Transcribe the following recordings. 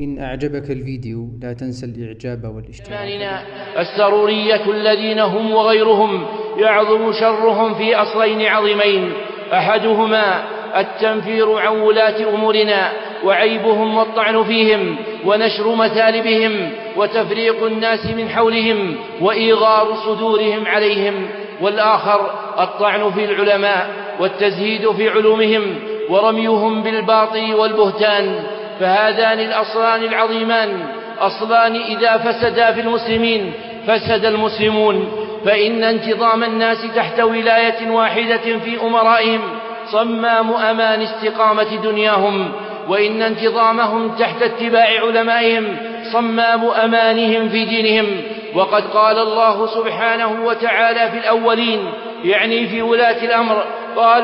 إن أعجبك الفيديو لا تنسى الإعجاب والاشتراك. السرورية الذين هم وغيرهم يعظم شرهم في أصلين عظيمين: أحدهما التنفير عن ولاة أمورنا وعيبهم والطعن فيهم ونشر مثالبهم وتفريق الناس من حولهم وإيغار صدورهم عليهم، والآخر الطعن في العلماء والتزهيد في علومهم ورميهم بالباطل والبهتان. فهذان الأصلان العظيمان أصلان إذا فسدا في المسلمين فسد المسلمون، فإن انتظام الناس تحت ولاية واحدة في أمرائهم صمام أمان استقامة دنياهم، وإن انتظامهم تحت اتباع علمائهم صمام أمانهم في دينهم. وقد قال الله سبحانه وتعالى في الأولين، يعني في ولاة الأمر، قال: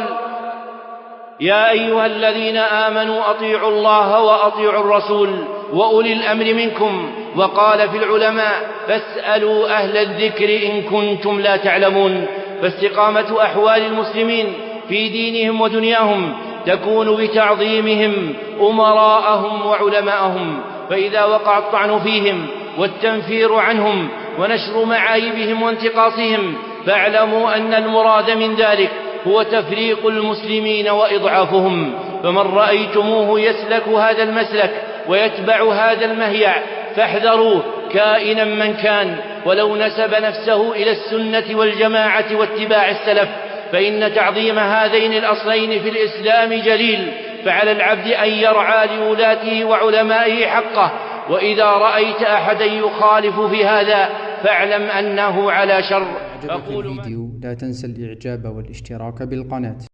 يا أيها الذين آمنوا أطيعوا الله وأطيعوا الرسول وأولي الأمر منكم. وقال في العلماء: فاسألوا أهل الذكر إن كنتم لا تعلمون. فاستقامة أحوال المسلمين في دينهم ودنياهم تكون بتعظيمهم أمراءهم وعلماءهم، فإذا وقع الطعن فيهم والتنفير عنهم ونشر معايبهم وانتقاصهم فاعلموا أن المراد من ذلك هو تفريق المسلمين وإضعافهم. فمن رأيتموه يسلك هذا المسلك ويتبع هذا المهيع فاحذروه كائنا من كان، ولو نسب نفسه إلى السنة والجماعة واتباع السلف، فإن تعظيم هذين الأصلين في الإسلام جليل، فعلى العبد أن يرعى لولاته وعلمائه حقه. وإذا رأيت أحدا يخالف في هذا فاعلم أنه على شر. أعجبك الفيديو لا تنسى الإعجاب والاشتراك بالقناة.